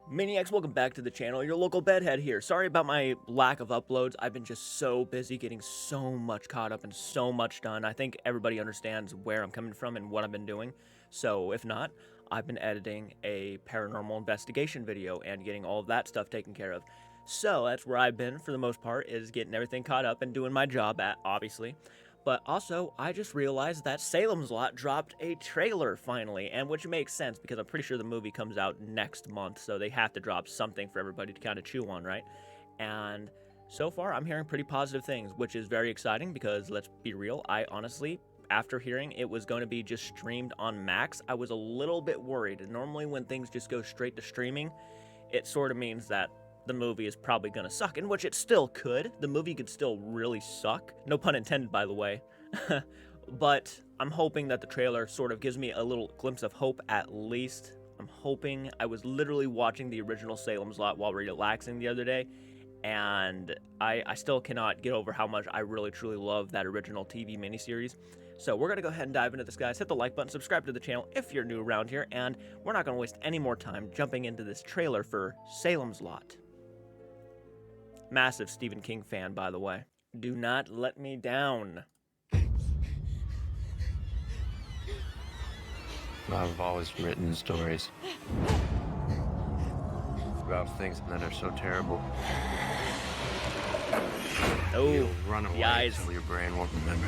Maniacs, welcome back to the channel. Your local bedhead here. Sorry about my lack of uploads. I've been just so busy getting so much caught up and so much done. I think everybody understands where I'm coming from and what I've been doing. So if not, I've been editing a paranormal investigation video and getting all of that stuff taken care of. So that's where I've been for the most part, is getting everything caught up and doing my job at, obviously. But also, I just realized that Salem's Lot dropped a trailer finally, and which makes sense because I'm pretty sure the movie comes out next month, so they have to drop something for everybody to kind of chew on, right? And so far, I'm hearing pretty positive things, which is very exciting because, let's be real, I honestly, after hearing it was going to be just streamed on Max, I was a little bit worried. Normally when things just go straight to streaming, it sort of means that the movie is probably gonna suck, in which it still could. The movie could still really suck. No pun intended, by the way. But I'm hoping that the trailer sort of gives me a little glimpse of hope at least. I'm hoping. I was literally watching the original Salem's Lot while relaxing the other day, and I still cannot get over how much I really truly love that original TV miniseries. So we're going to go ahead and dive into this, guys. Hit the like button, subscribe to the channel if you're new around here, and we're not going to waste any more time jumping into this trailer for Salem's Lot. Massive Stephen King fan, by the way. Do not let me down. I've always written stories about things that are so terrible. Oh, You'll run away the eyes. until your brain won't remember.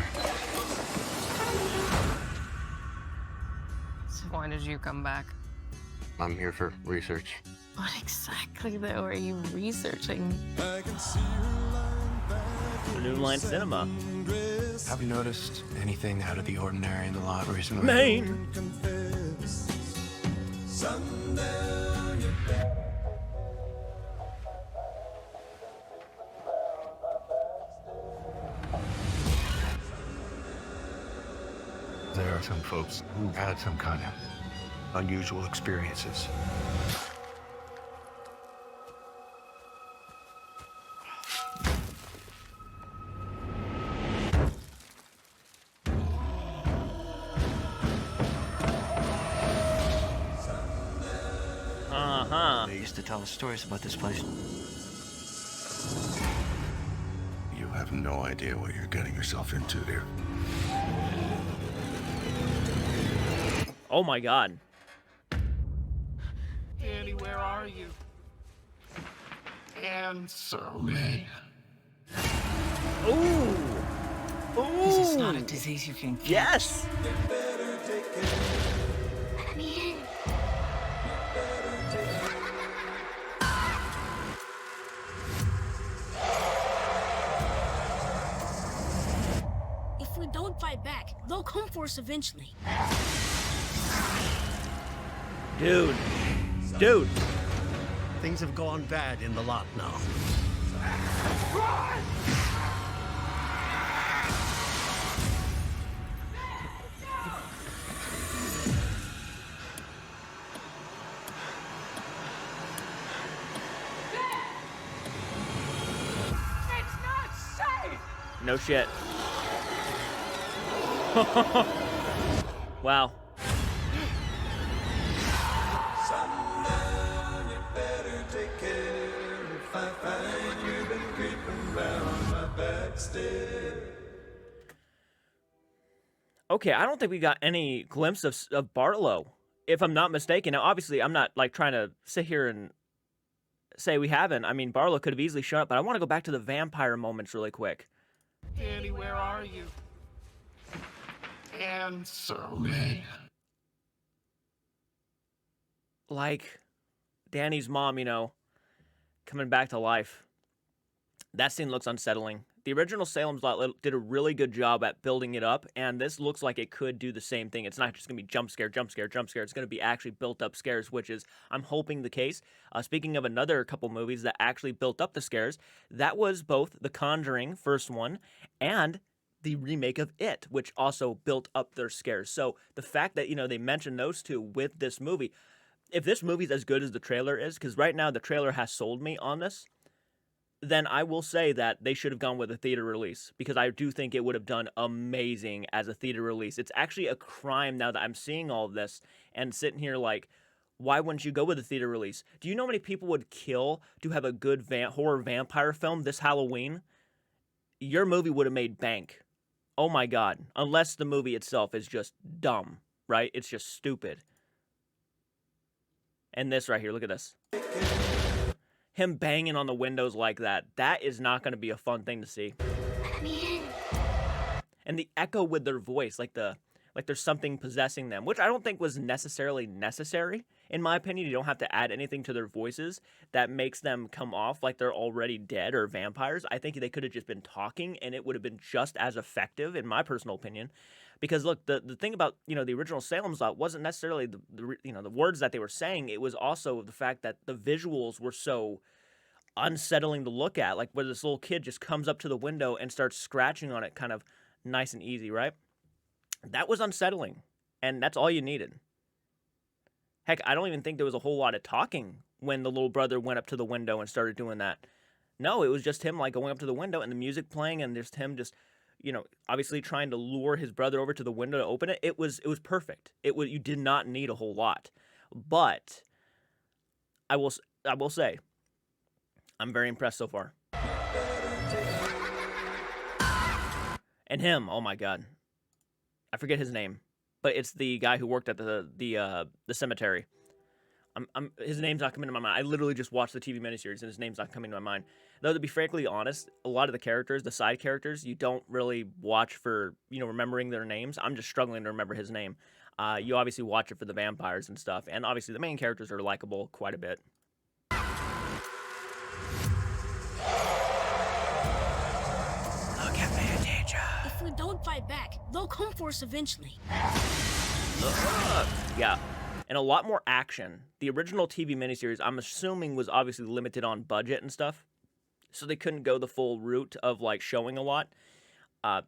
So why did you come back? I'm here for research. What exactly, though, are you researching? The New Line Cinema. Have you noticed anything out of the ordinary in the lot recently? Maine. There are some folks who've had some kind of unusual experiences. Uh-huh. They used to tell us stories about this place. You have no idea what you're getting yourself into here. Oh my god. Danny, where are you? Answer me. Ooh. Ooh. This is not a disease you can get. Yes. If we don't fight back, they'll come for us eventually. Dude. Dude. Things have gone bad in the lot now. It's not safe! No shit. Wow. Okay, I don't think we got any glimpse of Barlow, if I'm not mistaken. Now, obviously, I'm not like trying to sit here and say we haven't. I mean, Barlow could have easily shown up, but I want to go back to the vampire moments really quick. Danny, where are you? Answer me. Like Danny's mom, you know, coming back to life. That scene looks unsettling. The original Salem's Lot did a really good job at building it up, and this looks like it could do the same thing. It's not just going to be jump scare, jump scare, jump scare. It's going to be actually built up scares, which is, I'm hoping, the case. Speaking of another couple movies that actually built up the scares, that was both The Conjuring, first one, and the remake of It, which also built up their scares. So the fact that, you know, they mentioned those two with this movie, if this movie's as good as the trailer is, because right now the trailer has sold me on this, then I will say that they should have gone with a theater release, because I do think it would have done amazing as a theater release. It's actually a crime now that I'm seeing all of this and sitting here like, why wouldn't you go with a theater release? Do you know how many people would kill to have a good horror vampire film this Halloween? Your movie would have made bank. Oh my God. Unless the movie itself is just dumb, right? It's just stupid. And this right here, look at this. Him banging on the windows like that. That is not going to be a fun thing to see. Let me in. And the echo with their voice, like there's something possessing them, which I don't think was necessarily necessary. In my opinion, you don't have to add anything to their voices that makes them come off like they're already dead or vampires. I think they could have just been talking and it would have been just as effective, in my personal opinion. Because look, the thing about, you know, the original Salem's Lot wasn't necessarily the words that they were saying. It was also the fact that the visuals were so unsettling to look at. Like where this little kid just comes up to the window and starts scratching on it, kind of nice and easy, right? That was unsettling, and that's all you needed. Heck, I don't even think there was a whole lot of talking when the little brother went up to the window and started doing that. No, it was just him like going up to the window and the music playing and just him just, you know, obviously trying to lure his brother over to the window to open it. It was perfect. You did not need a whole lot. But I will say I'm very impressed so far. And him, oh my God. I forget his name, but it's the guy who worked at the cemetery. His name's not coming to my mind. I literally just watched the TV miniseries, and his name's not coming to my mind. Though, to be frankly honest, a lot of the characters, the side characters, you don't really watch for, you know, remembering their names. I'm just struggling to remember his name. You obviously watch it for the vampires and stuff, and obviously the main characters are likable quite a bit. Look at me, teacher. If we don't fight back, they'll come for us eventually. Yeah, and a lot more action. The original TV miniseries, I'm assuming, was obviously limited on budget and stuff, so they couldn't go the full route of like showing a lot.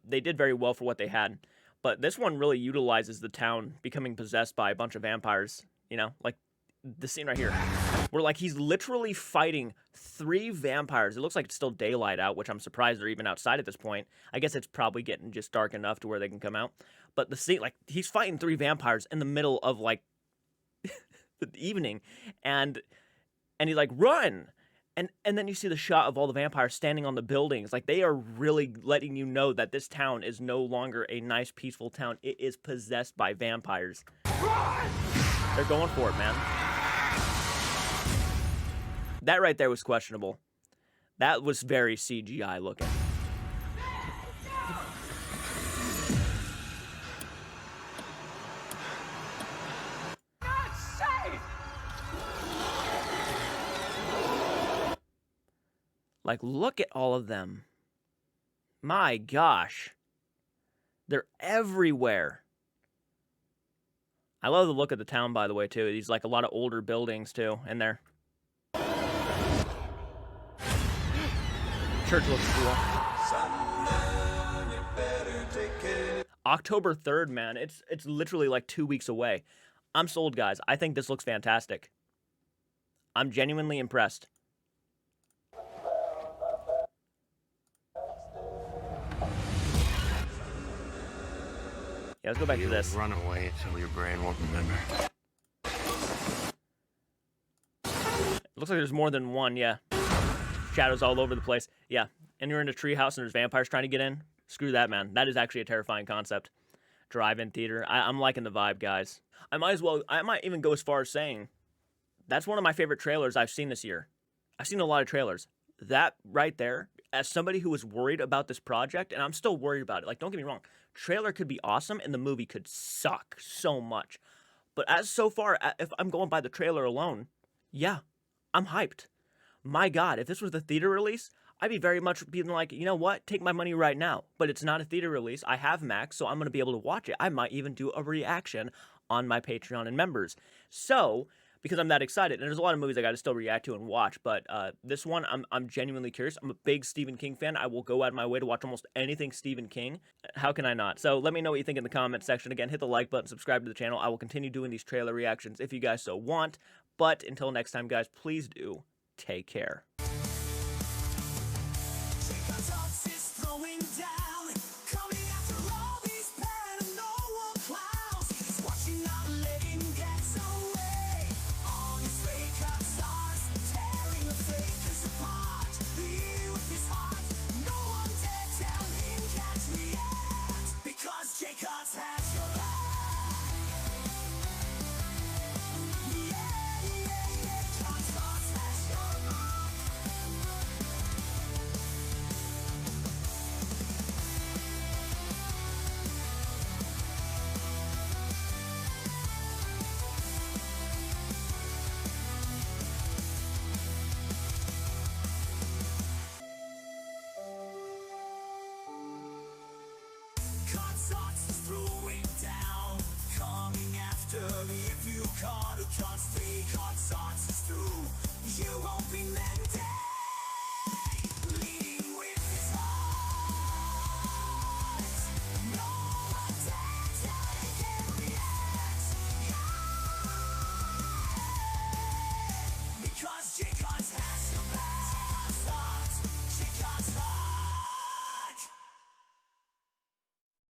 They did very well for what they had, but this one really utilizes the town becoming possessed by a bunch of vampires. You know, like the scene right here, where like he's literally fighting 3 vampires. It looks like it's still daylight out, which I'm surprised they're even outside at this point. I guess it's probably getting just dark enough to where they can come out. But the scene, like he's fighting 3 vampires in the middle of like the evening, and he's like, run! And then you see the shot of all the vampires standing on the buildings. Like they are really letting you know that this town is no longer a nice, peaceful town. It is possessed by vampires. Run! They're going for it, man. That right there was questionable. That was very CGI looking. Not safe! Like, look at all of them. My gosh. They're everywhere. I love the look of the town, by the way, too. These, like, a lot of older buildings, too, in there. Church looks cool. October 3rd, man. It's literally like 2 weeks away. I'm sold, guys. I think this looks fantastic. I'm genuinely impressed. Yeah, let's go back to this. Run away so your brain won't remember. It looks like there's more than one, yeah. Shadows all over the place. Yeah, and you're in a treehouse and there's vampires trying to get in. Screw that, man. That is actually a terrifying concept. Drive-in theater. I'm liking the vibe, guys. I might even go as far as saying that's one of my favorite trailers I've seen this year. I've seen a lot of trailers. That right there, as somebody who was worried about this project, and I'm still worried about it. Like, don't get me wrong. Trailer could be awesome and the movie could suck so much. But as so far, if I'm going by the trailer alone, yeah, I'm hyped. My God, if this was the theater release, I'd be very much being like, you know what? Take my money right now. But it's not a theater release. I have Max, so I'm going to be able to watch it. I might even do a reaction on my Patreon and members. So, because I'm that excited, and there's a lot of movies I got to still react to and watch, but this one, I'm genuinely curious. I'm a big Stephen King fan. I will go out of my way to watch almost anything Stephen King. How can I not? So let me know what you think in the comment section. Again, hit the like button, subscribe to the channel. I will continue doing these trailer reactions if you guys so want. But until next time, guys, please do take care. heart who can't speak, heart's answers through. You won't be mended.